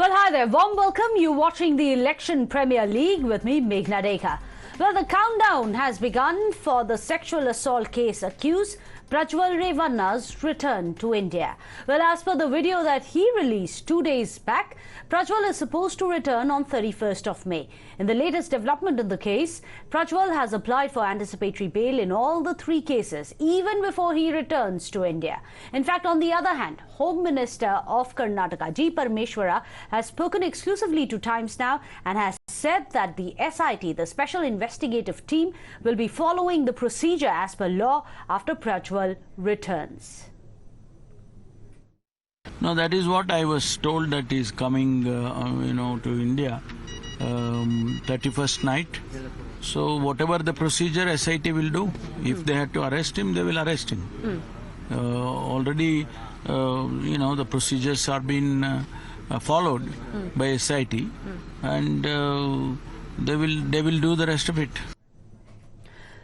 Well, hi there. Warm welcome. You're watching the Election Premier League with me, Meghna Deka. Well, the countdown has begun for the sexual assault case accused Prajwal Revanna's return to India. Well, as per the video that he released 2 days back, Prajwal is supposed to return on 31st of May. In the latest development in the case, Prajwal has applied for anticipatory bail in all the 3 cases, even before he returns to India. In fact, on the other hand, Home Minister of Karnataka, G. Parmeshwara, has spoken exclusively to Times Now and has said that the SIT, the Special Investigative Team, will be following the procedure as per law after Prajwal returns. No, that is what I was told, that he's coming, to India 31st night. So whatever the procedure SIT will do, if they have to arrest him, they will arrest him. Already, the procedures are being followed by SIT, and they will do the rest of it.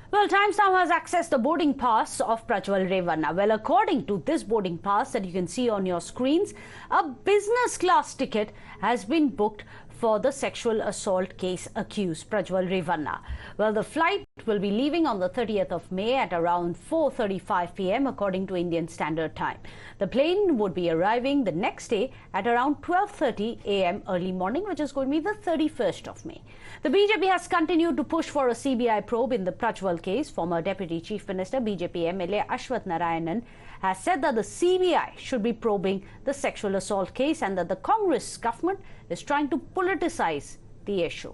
Well, Times Now has accessed the boarding pass of Prajwal Revanna. Well, according to this boarding pass that you can see on your screens, a business class ticket has been booked for the sexual assault case accused Prajwal Revanna. Well, the flight will be leaving on the 30th of May at around 4:35 p.m. according to Indian Standard Time. The plane would be arriving the next day at around 12:30 a.m. early morning, which is going to be the 31st of May. The BJP has continued to push for a CBI probe in the Prajwal case. Former Deputy Chief Minister, BJP MLA Ashwath Narayanan, has said that the CBI should be probing the sexual assault case and that the Congress government is trying to politicize the issue.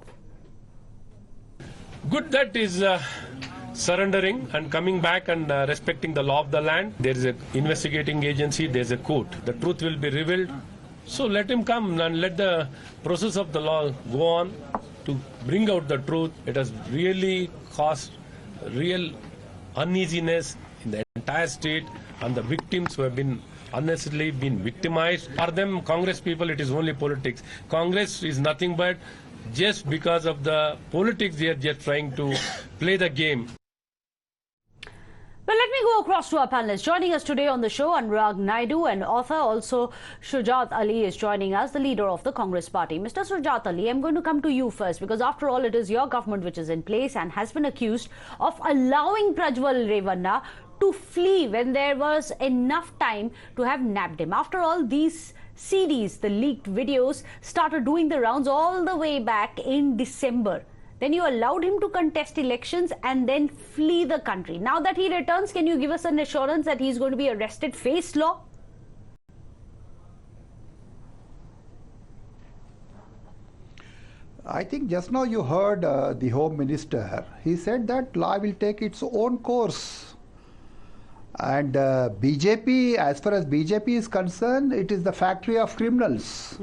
Good that is surrendering and coming back and respecting the law of the land. There is an investigating agency, there is a court. The truth will be revealed. So let him come and let the process of the law go on to bring out the truth. It has really caused real uneasiness in the entire state, and the victims who have been unnecessarily been victimized. For them, Congress people, it is only politics. Congress is nothing but just because of the politics, they are just trying to play the game. Well, let me go across to our panelists. Joining us today on the show, Anurag, Naidu, and author also Shujat Ali is joining us, the leader of the Congress party. Mr. Shujat Ali, I'm going to come to you first because after all, it is your government which is in place and has been accused of allowing Prajwal Revanna to flee when there was enough time to have nabbed him. After all, these CDs, the leaked videos, started doing the rounds all the way back in December. Then you allowed him to contest elections and then flee the country. Now that he returns, can you give us an assurance that he's going to be arrested, face law? I think just now you heard the Home Minister. He said that law will take its own course. And BJP, as far as BJP is concerned, it is the factory of criminals.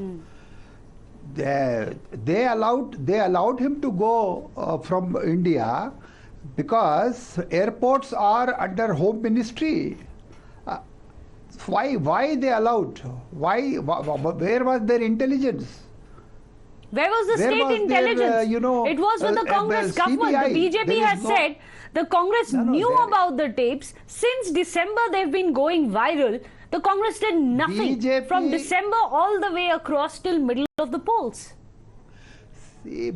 They allowed him to go from India because airports are under Home Ministry. Why they allowed? Where was their intelligence? Where was the state intelligence? It was with the Congress government. The BJP has said the Congress knew about the tapes. Since December, they've been going viral. The Congress did nothing BJP, from December all the way across till middle of the polls. See,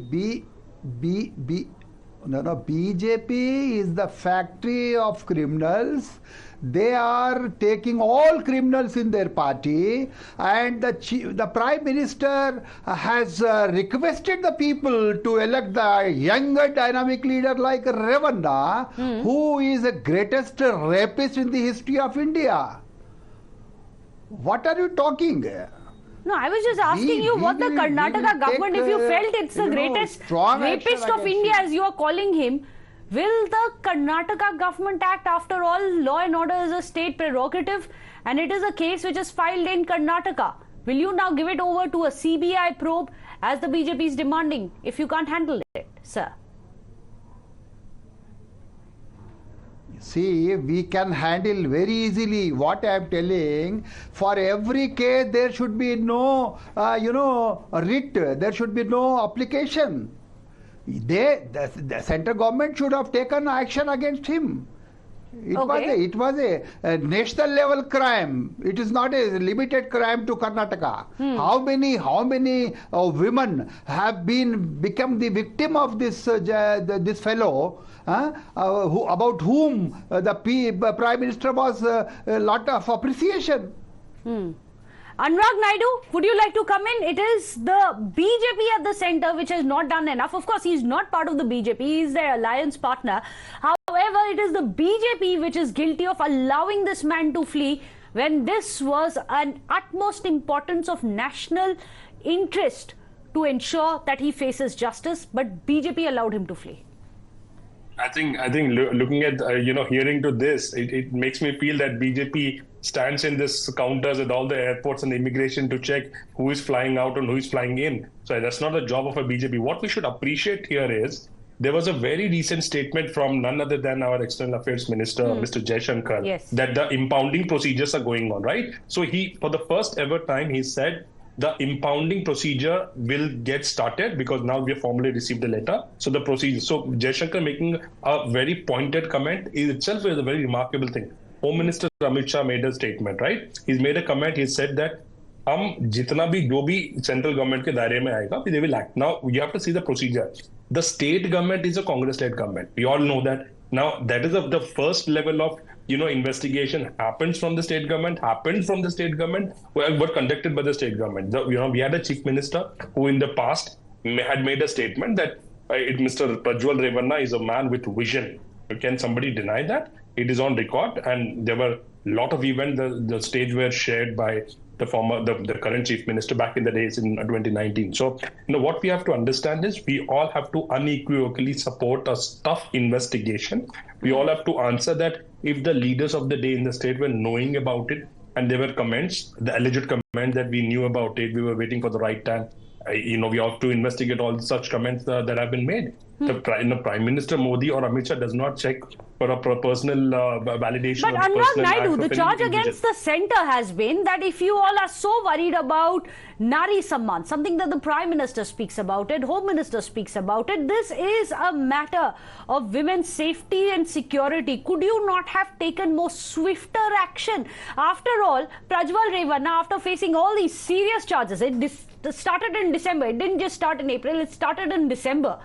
BJP is the factory of criminals. They are taking all criminals in their party, and the Prime Minister has requested the people to elect the younger dynamic leader like Revanna, who is the greatest rapist in the history of India. What are you talking? No, I was just asking you what the Karnataka government, if you felt it's the greatest rapist of India as you are calling him, will the Karnataka government act? After all, law and order is a state prerogative and it is a case which is filed in Karnataka. Will you now give it over to a CBI probe as the BJP is demanding if you can't handle it, sir? See, we can handle very easily what I am telling. For every case, there should be no, writ. There should be no application. The central government should have taken action against him. It was a national level crime. It is not a limited crime to Karnataka. How many women have become the victim of this this fellow? About whom the Prime Minister was a lot of appreciation. Anurag Naidu, would you like to come in? It is the BJP at the centre which has not done enough. Of course, he is not part of the BJP. He is their alliance partner. However, it is the BJP which is guilty of allowing this man to flee when this was an utmost importance of national interest to ensure that he faces justice. But BJP allowed him to flee. I think looking at hearing to this, it makes me feel that BJP stands in this counters at all the airports and immigration to check who is flying out and who is flying in. So that's not the job of a BJP. What we should appreciate here is there was a very recent statement from none other than our External Affairs Minister, Mr. Jaishankar, that the impounding procedures are going on, right? So he, for the first ever time, he said the impounding procedure will get started because now we have formally received the letter. So the procedure. So Jaishankar making a very pointed comment itself is a very remarkable thing. Home Minister Amit Shah made a statement, right? He's made a comment. He said that jitna bhi jo bhi central government ke daire mein aayega, they will act. Now you have to see the procedure. The state government is a Congress-led government. We all know that. Now that is the first level of investigation happens from the state government, were conducted by the state government. We had a chief minister who in the past had made a statement that Mr. Prajwal Revanna is a man with vision. Can somebody deny that? It is on record, and there were a lot of events. The stage were shared by the current chief minister back in the days in 2019. So, what we have to understand is we all have to unequivocally support a tough investigation. We all have to answer that if the leaders of the day in the state were knowing about it and there were comments, the alleged comment that we knew about it, we were waiting for the right time. We have to investigate all such comments that have been made. The Prime Minister Modi or Amit Shah does not check for a personal validation. But Anurag Naidu, the charge against the centre has been that if you all are so worried about Nari Samman, something that the Prime Minister speaks about it, Home Minister speaks about it, this is a matter of women's safety and security. Could you not have taken more swifter action? After all, Prajwal Revanna, after facing all these serious charges, it started in December. It didn't just start in April, it started in December.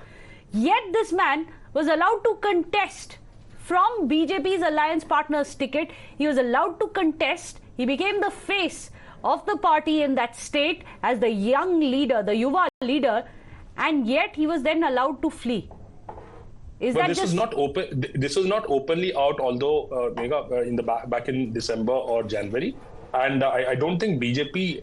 Yet this man was allowed to contest from BJP's alliance partner's ticket. He was allowed to contest. He became the face of the party in that state as the young leader, the Yuva leader, and yet he was then allowed to flee. This was not openly out, although in the back in December or January. And I don't think BJP,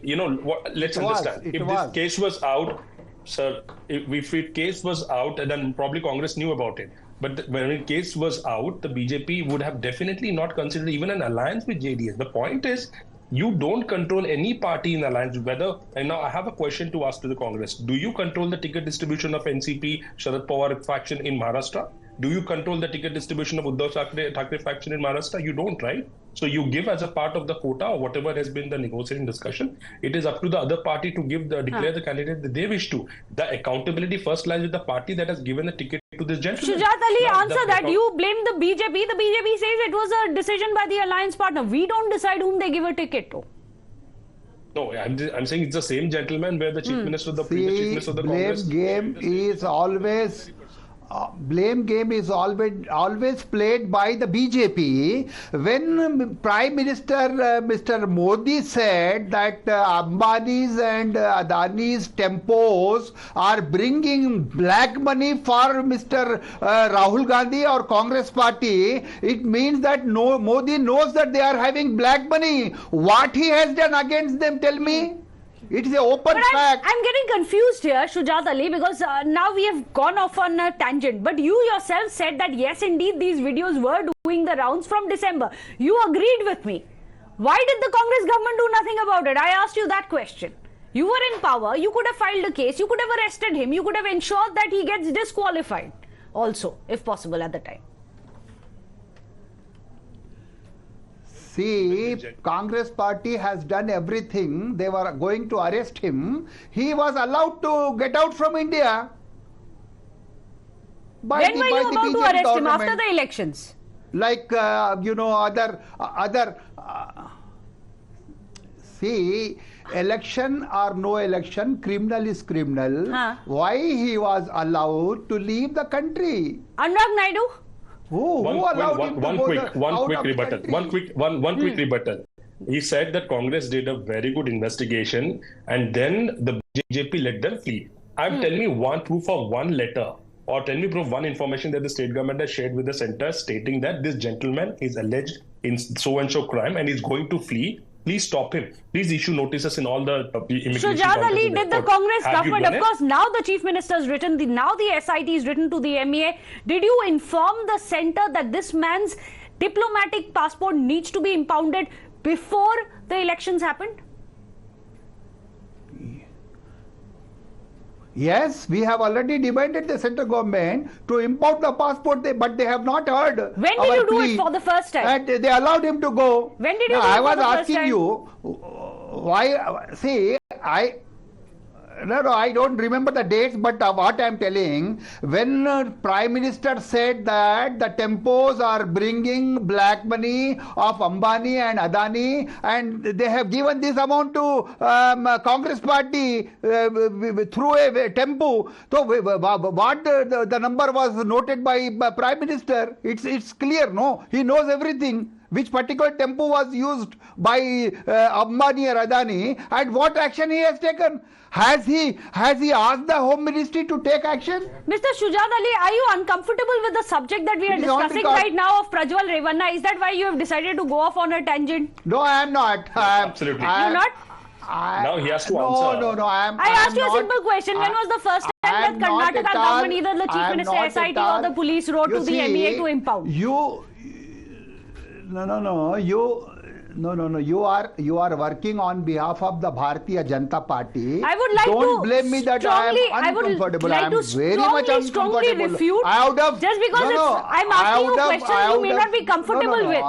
let's understand. If this case was out, sir, if the case was out, then probably Congress knew about it. But when the case was out, the BJP would have definitely not considered even an alliance with JDS. The point is, you don't control any party in alliance. And now I have a question to ask to the Congress. Do you control the ticket distribution of NCP, Sharad Pawar faction in Maharashtra? Do you control the ticket distribution of Uddhav Thackeray faction in Maharashtra? You don't, right? So you give as a part of the quota or whatever has been the negotiating discussion. It is up to the other party to declare the candidate that they wish to. The accountability first lies with the party that has given the ticket to this gentleman. Shujat Ali, answer that. You blame the BJP. The BJP says it was a decision by the alliance partner. We don't decide whom they give a ticket to. No, I'm saying it's the same gentleman where the chief minister, the previous chief minister of the Congress. Blame game is always played by the BJP. When Prime Minister Mr. Modi said that Ambani's and Adani's tempos are bringing black money for Mr. Rahul Gandhi or Congress party, it means that Modi knows that they are having black money. What he has done against them, tell me? It is an open fact. I'm getting confused here, Shujat Ali, because now we have gone off on a tangent. But you yourself said that yes, indeed, these videos were doing the rounds from December. You agreed with me. Why did the Congress government do nothing about it? I asked you that question. You were in power. You could have filed a case. You could have arrested him. You could have ensured that he gets disqualified also, if possible, at the time. See, Congress party has done everything. They were going to arrest him. He was allowed to get out from India. When were you about to arrest him? After the elections? like other see, election or no election, criminal is criminal. Why he was allowed to leave the country? Anurag Naidu? Who allowed him to go one quick rebuttal. country? One quick rebuttal. He said that Congress did a very good investigation and then the BJP let them flee. I'm telling you one proof of one letter, or tell me proof one information that the state government has shared with the center stating that this gentleman is alleged in so and so crime and is going to flee. Please stop him. Please issue notices in all the immigration. Shujat Ali, did the Congress government, of course, now the Chief Minister has written, now the SIT is written to the MEA. Did you inform the centre that this man's diplomatic passport needs to be impounded before the elections happened? Yes, we have already demanded the central government to impound the passport, but they have not heard. When did you do it for the first time? And they allowed him to go. When did you do I it was for the first asking time? you, why, see, I don't remember the dates, but what I'm telling, when Prime Minister said that the tempos are bringing black money of Ambani and Adani, and they have given this amount to Congress party through a tempo. So what the number was noted by Prime Minister, it's clear, no? He knows everything. Which particular tempo was used by Ambani or Adani, and what action he has taken. Has he asked the Home Ministry to take action? Mr. Shujat Ali, are you uncomfortable with the subject that we are discussing right now of Prajwal Revanna? Is that why you have decided to go off on a tangent? No, I am not. Absolutely. You're not? Now he has to answer. No. I asked you a simple question. When was the first time that Karnataka government, either the Chief Minister, SIT or the police wrote to the MEA to impound? No. You are working on behalf of the Bharatiya Janata Party. I would like Don't blame me that I am uncomfortable. I am very much uncomfortable. Refute, I would have, just because I'm asking you questions you may not be comfortable with.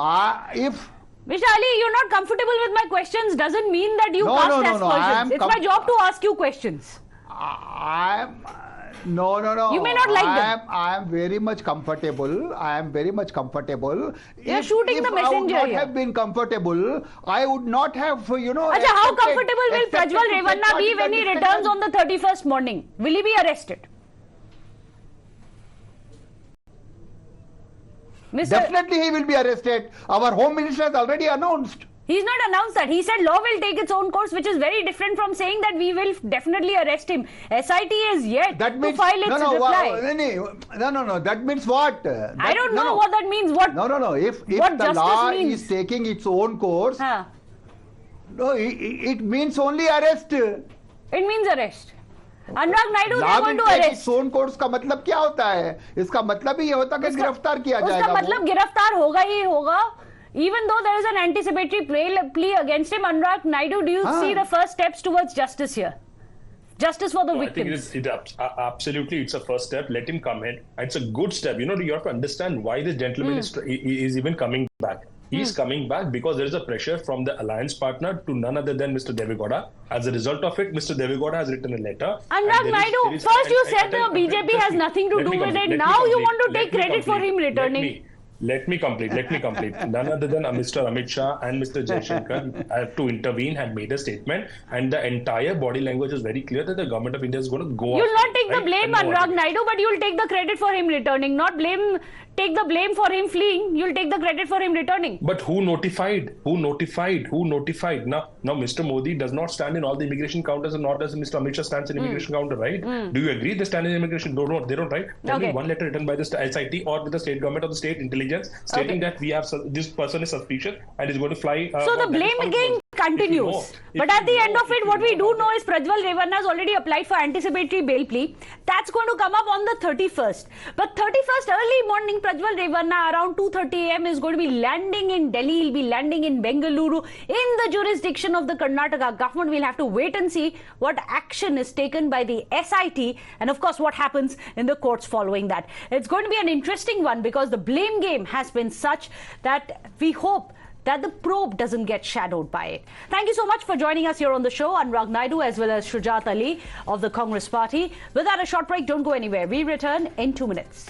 Mr. Ali, you're not comfortable with my questions doesn't mean that you cast aspersions. It's my job to ask you questions. No. You may not like them. I am very much comfortable. You're shooting the messenger here. If I would not here. have been comfortable, I would not have, Achha, how comfortable will Prajwal Revanna be when he returns on the 31st morning? Will he be arrested? Definitely he will be arrested. Our Home Minister has already announced. He's not announced that. He said law will take its own course, which is very different from saying that we will definitely arrest him. SIT is yet to file its reply. No. That means what? I don't know what that means. What? No. If the law is taking its own course, no, it means only arrest. It means arrest. Anurag Naidu they are going to arrest. सोन कोर्स का मतलब क्या होता है? इसका मतलब ही ये होता है कि गिरफ्तार किया जाएगा. उसका मतलब गिरफ्तार होगा ही होगा. Even though there is an anticipatory plea against him, Anurag Naidu, do you see the first steps towards justice here? Justice for the victims. I think absolutely, it's a first step. Let him come in. It's a good step. You have to understand why this gentleman is even coming back. He's coming back because there is a pressure from the alliance partner to none other than Mr. Devegowda. As a result of it, Mr. Devegowda has written a letter. Anurag Naidu, first you said the BJP has nothing to do with it. Now you want to take credit for him returning. Let me complete. None other than Mr. Amit Shah and Mr. Jaishankar have to intervene, had made a statement, and the entire body language is very clear that the government of India is going to go. You'll not take the blame, Anurag Naidu, but you'll take the credit for him returning. Not take the blame for him fleeing. You'll take the credit for him returning. But who notified? Who notified? Now Mr. Modi does not stand in all the immigration counters, and nor does Mr. Amit Shah stands in immigration counter, right? Do you agree they stand in immigration? They don't, right? Tell me one letter written by the SIT or with the state government or the state intelligence stating that we have this person is suspicious and is going to fly. So the blame game continues. But at the end of it, what we do know is Prajwal Revanna has already applied for anticipatory bail plea. That's going to come up on the 31st. But 31st early morning, Prajwal Revanna around 2:30 a.m. is going to be landing in Delhi. He'll be landing in Bengaluru in the jurisdiction of the Karnataka government. We'll have to wait and see what action is taken by the SIT and of course what happens in the courts following that. It's going to be an interesting one because the blame game has been such that we hope that the probe doesn't get shadowed by it. Thank you so much for joining us here on the show, Anurag Naidu as well as Shujat Ali of the Congress Party. Without a short break, don't go anywhere. We return in 2 minutes.